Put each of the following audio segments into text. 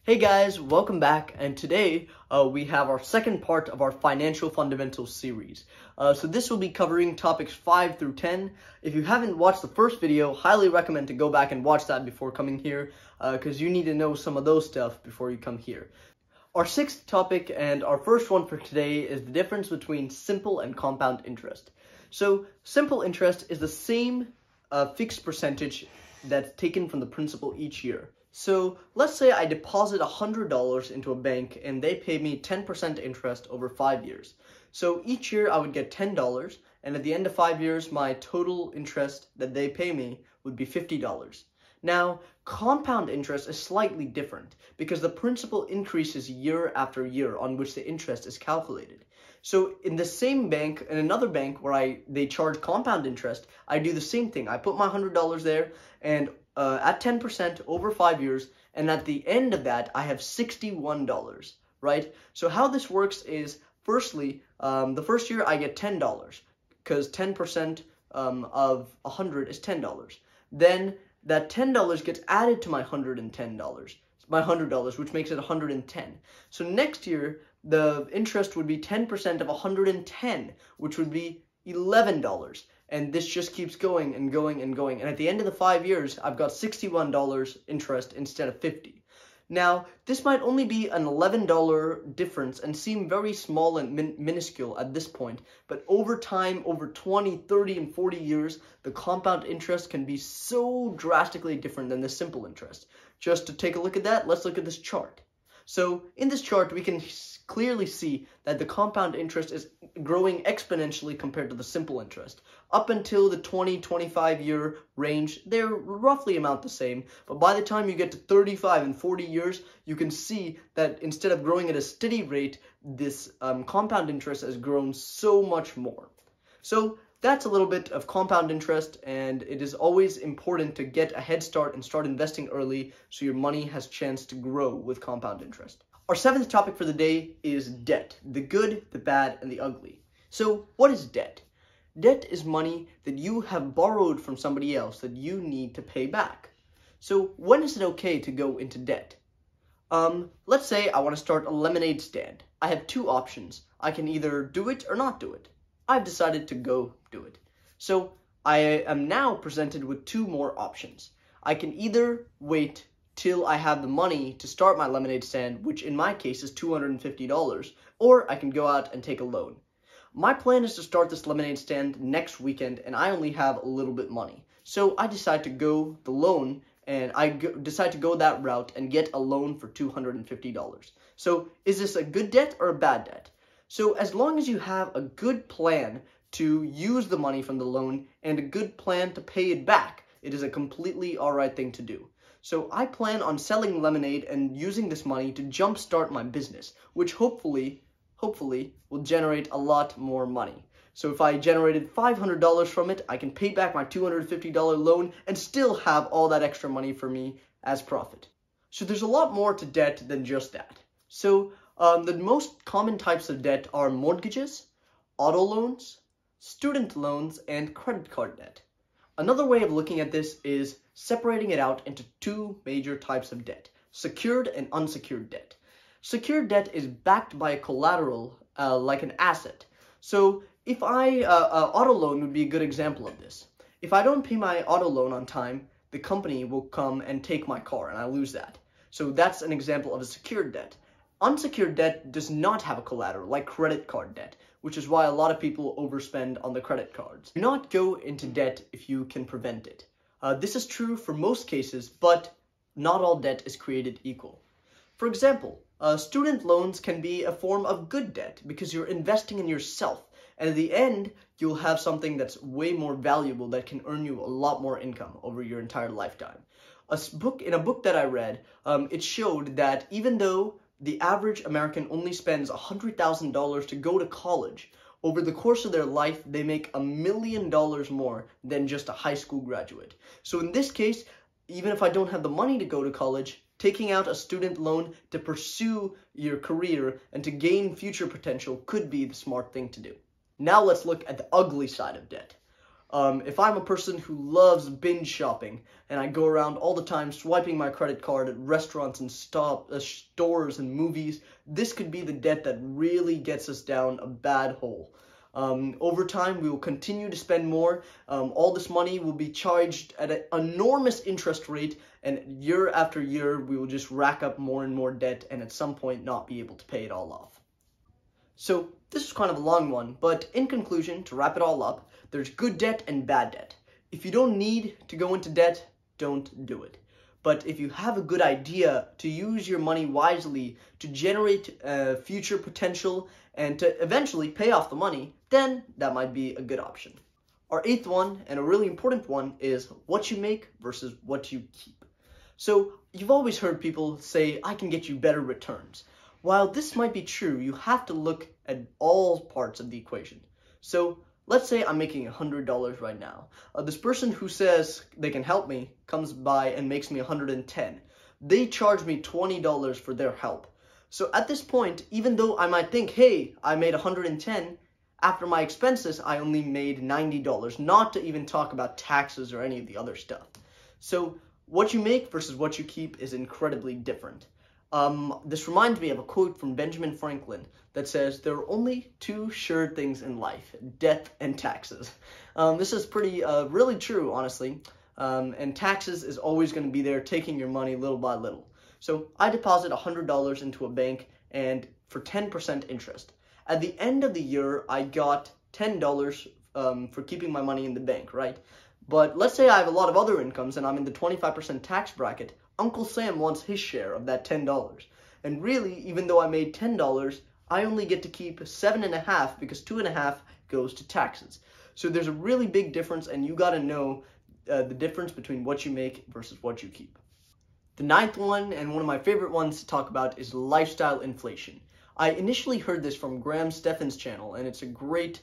Hey guys, welcome back, and today we have our second part of our financial fundamentals series. So this will be covering topics 5 through 10. If you haven't watched the first video, highly recommend to go back and watch that before coming here, because you need to know some of those stuff before you come here. Our sixth topic and our first one for today is the difference between simple and compound interest. So simple interest is the same fixed percentage that's taken from the principal each year. So let's say I deposit $100 into a bank and they pay me 10% interest over 5 years. So each year I would get $10, and at the end of 5 years my total interest that they pay me would be $50. Now, compound interest is slightly different because the principal increases year after year on which the interest is calculated. So in the same bank, in another bank where they charge compound interest, I do the same thing. I put my $100 there and at 10% over 5 years, and at the end of that I have $61, right? So how this works is, firstly, the first year I get $10 because 10% of 100 is $10. Then that $10 gets added to my $110, which makes it 110. So next year the interest would be 10% of 110, which would be $11. And this just keeps going and going and going. And at the end of the 5 years, I've got $61 interest instead of $50. Now, this might only be an $11 difference and seem very small and minuscule at this point, but over time, over 20, 30, and 40 years, the compound interest can be so drastically different than the simple interest. Just to take a look at that, let's look at this chart. So in this chart, we can clearly see that the compound interest is growing exponentially compared to the simple interest. Up until the 20-25 year range, they're roughly amount the same, but by the time you get to 35 and 40 years, you can see that instead of growing at a steady rate, this compound interest has grown so much more. So that's a little bit of compound interest, and it is always important to get a head start and start investing early so your money has a chance to grow with compound interest. Our seventh topic for the day is debt, the good, the bad, and the ugly. So what is debt? Debt is money that you have borrowed from somebody else that you need to pay back. So when is it okay to go into debt? Let's say I want to start a lemonade stand. I have two options. I can either do it or not do it. I've decided to go do it. So I am now presented with two more options. I can either wait till I have the money to start my lemonade stand, which in my case is $250, or I can go out and take a loan. My plan is to start this lemonade stand next weekend, and I only have a little bit money. So I decide to go the loan, and decide to go that route and get a loan for $250. So is this a good debt or a bad debt? So as long as you have a good plan to use the money from the loan and a good plan to pay it back, it is a completely alright thing to do. So I plan on selling lemonade and using this money to jumpstart my business, which hopefully will generate a lot more money. So if I generated $500 from it, I can pay back my $250 loan and still have all that extra money for me as profit. So there's a lot more to debt than just that. So the most common types of debt are mortgages, auto loans, student loans, and credit card debt. Another way of looking at this is separating it out into two major types of debt: secured and unsecured debt. Secured debt is backed by a collateral like an asset. So if auto loan would be a good example of this. If I don't pay my auto loan on time, the company will come and take my car and I lose that. So that's an example of a secured debt. Unsecured debt does not have a collateral, like credit card debt, which is why a lot of people overspend on the credit cards. Do not go into debt if you can prevent it. This is true for most cases, but not all debt is created equal. For example, student loans can be a form of good debt because you're investing in yourself, and at the end, you'll have something that's way more valuable that can earn you a lot more income over your entire lifetime. In a book that I read, it showed that even though the average American only spends $100,000 to go to college, over the course of their life, they make $1 million more than just a high school graduate. So in this case, even if I don't have the money to go to college, taking out a student loan to pursue your career and to gain future potential could be the smart thing to do. Now let's look at the ugly side of debt. If I'm a person who loves binge shopping and I go around all the time swiping my credit card at restaurants and stores and movies, this could be the debt that really gets us down a bad hole. Over time, we will continue to spend more. All this money will be charged at an enormous interest rate, and year after year, we will just rack up more and more debt and at some point not be able to pay it all off. So this is kind of a long one, but in conclusion, to wrap it all up, there's good debt and bad debt. If you don't need to go into debt, don't do it. But if you have a good idea to use your money wisely to generate future potential and to eventually pay off the money, then that might be a good option. Our eighth one, and a really important one, is what you make versus what you keep. So you've always heard people say, I can get you better returns. While this might be true, you have to look at all parts of the equation. So let's say I'm making $100 right now. This person who says they can help me comes by and makes me $110. They charge me $20 for their help. So at this point, even though I might think, hey, I made $110, after my expenses, I only made $90, not to even talk about taxes or any of the other stuff. So what you make versus what you keep is incredibly different. This reminds me of a quote from Benjamin Franklin that says, there are only two sure things in life, death and taxes. This is really true, honestly. And taxes is always going to be there taking your money little by little. So I deposit $100 into a bank and for 10% interest. At the end of the year, I got $10 for keeping my money in the bank, right? But let's say I have a lot of other incomes and I'm in the 25% tax bracket. Uncle Sam wants his share of that $10. And really, even though I made $10, I only get to keep $7.50 because $2.50 goes to taxes. So there's a really big difference, and you got to know the difference between what you make versus what you keep. The ninth one, and one of my favorite ones to talk about, is lifestyle inflation. I initially heard this from Graham Stephan's channel, and it's a great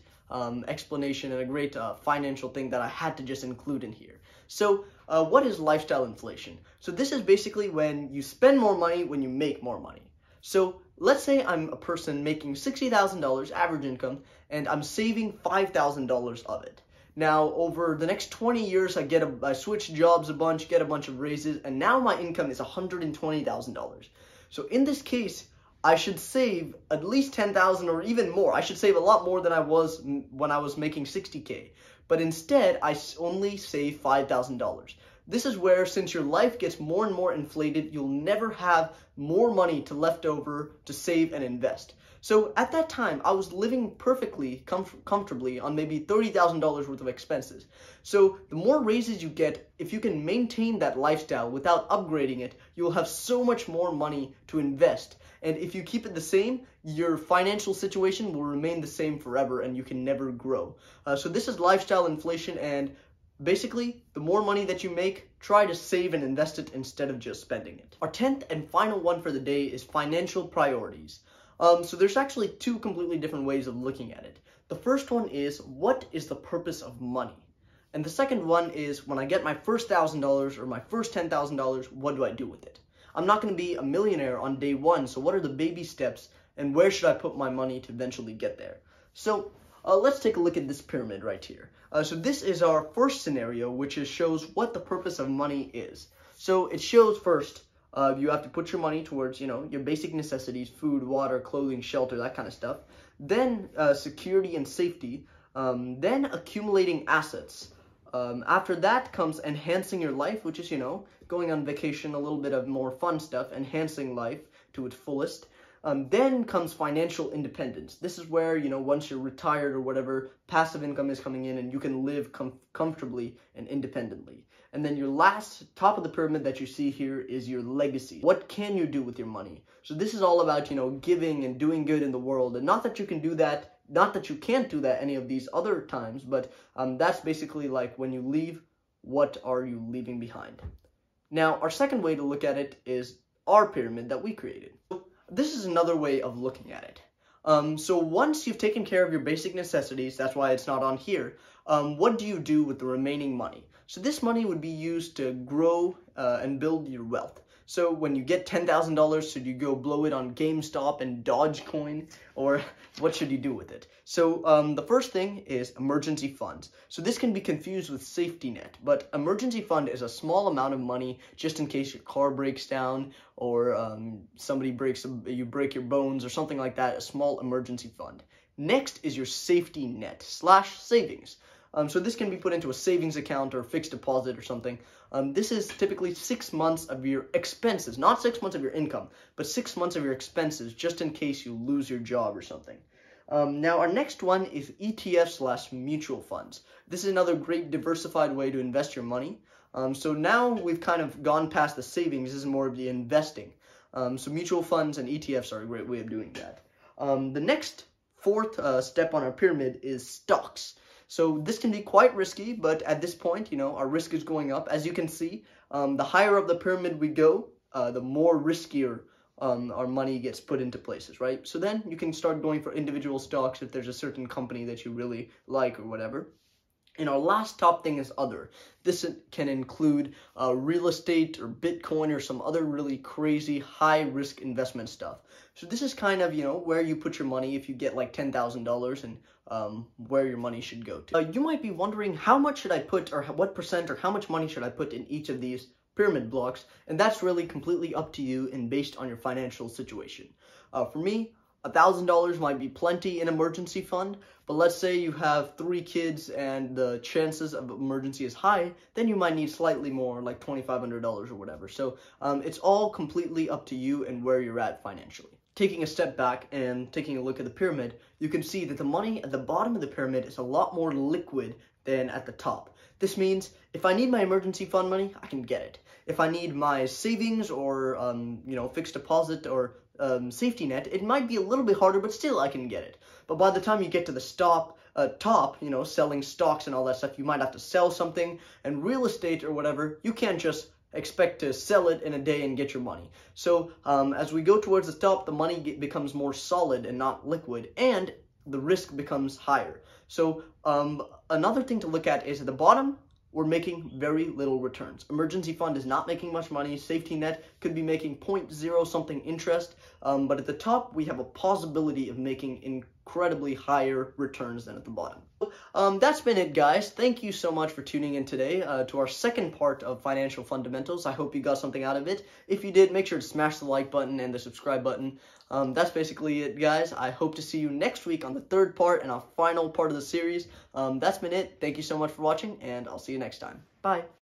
explanation and a great financial thing that I had to just include in here. So what is lifestyle inflation? So this is basically when you spend more money when you make more money. So let's say I'm a person making $60,000 average income and I'm saving $5,000 of it. Now over the next 20 years I switch jobs a bunch, get a bunch of raises, and now my income is $120,000. So in this case, I should save at least $10,000 or even more. I should save a lot more than I was when I was making $60K. But instead, I only save $5,000. This is where, since your life gets more and more inflated, you'll never have more money left over to save and invest. So at that time, I was living perfectly comfortably on maybe $30,000 worth of expenses. So the more raises you get, if you can maintain that lifestyle without upgrading it, you'll have so much more money to invest. And if you keep it the same, your financial situation will remain the same forever and you can never grow. So this is lifestyle inflation, and basically, the more money that you make, try to save and invest it instead of just spending it. Our 10th and final one for the day is financial priorities. So there's actually two completely different ways of looking at it. The first one is, what is the purpose of money? And the second one is, when I get my first $1,000 or my first $10,000, what do I do with it? I'm not going to be a millionaire on day one, so what are the baby steps and where should I put my money to eventually get there? So let's take a look at this pyramid right here. So this is our first scenario, which shows what the purpose of money is. So it shows first, you have to put your money towards, your basic necessities, food, water, clothing, shelter, that kind of stuff. Then security and safety. Then accumulating assets. After that comes enhancing your life, which is, going on vacation, a little bit of more fun stuff, enhancing life to its fullest. Then comes financial independence. This is where, once you're retired or whatever, passive income is coming in and you can live comfortably and independently. And then your last top of the pyramid that you see here is your legacy. What can you do with your money? So this is all about, giving and doing good in the world. And not that you can do that, not that you can't do that any of these other times, but that's basically like when you leave, what are you leaving behind? Now, our second way to look at it is our pyramid that we created. This is another way of looking at it. So once you've taken care of your basic necessities, that's why it's not on here, what do you do with the remaining money? So this money would be used to grow and build your wealth. So when you get $10,000, should you go blow it on GameStop and Dogecoin, or what should you do with it? So the first thing is emergency funds. So this can be confused with safety net, but emergency fund is a small amount of money just in case your car breaks down, or you break your bones or something like that. A small emergency fund. Next is your safety net / savings. So this can be put into a savings account or fixed deposit or something. This is typically 6 months of your expenses, not 6 months of your income, but 6 months of your expenses, just in case you lose your job or something. Now, our next one is ETF / mutual funds. This is another great diversified way to invest your money. So now we've kind of gone past the savings. This is more of the investing. So mutual funds and ETFs are a great way of doing that. The next fourth step on our pyramid is stocks. So this can be quite risky, but at this point, our risk is going up. As you can see, the higher up the pyramid we go, the more riskier our money gets put into places, right? So then you can start going for individual stocks if there's a certain company that you really like or whatever. And our last top thing is other. This can include real estate or Bitcoin or some other really crazy high risk investment stuff. So this is kind of, where you put your money if you get like $10,000 and where your money should go to. You might be wondering, how much should I put, or what percent or how much money should I put in each of these pyramid blocks? And that's really completely up to you and based on your financial situation. For me, $1,000 might be plenty in emergency fund, but let's say you have 3 kids and the chances of emergency is high, then you might need slightly more, like $2,500 or whatever. So it's all completely up to you and where you're at financially. Taking a step back and taking a look at the pyramid, you can see that the money at the bottom of the pyramid is a lot more liquid than at the top. This means if I need my emergency fund money, I can get it. If I need my savings or fixed deposit or safety net, it might be a little bit harder, but still I can get it. But by the time you get to the top, selling stocks and all that stuff, you might have to sell something. And real estate or whatever, you can't just expect to sell it in a day and get your money. So as we go towards the top, the money becomes more solid and not liquid, and the risk becomes higher. So another thing to look at is at the bottom, we're making very little returns. Emergency fund is not making much money. Safety net could be making 0.0 something interest. But at the top, we have a possibility of making incredibly higher returns than at the bottom. That's been it, guys. Thank you so much for tuning in today to our second part of Financial Fundamentals. I hope you got something out of it. If you did, make sure to smash the like button and the subscribe button. That's basically it, guys. I hope to see you next week on the third part and our final part of the series. That's been it. Thank you so much for watching, and I'll see you next time. Bye.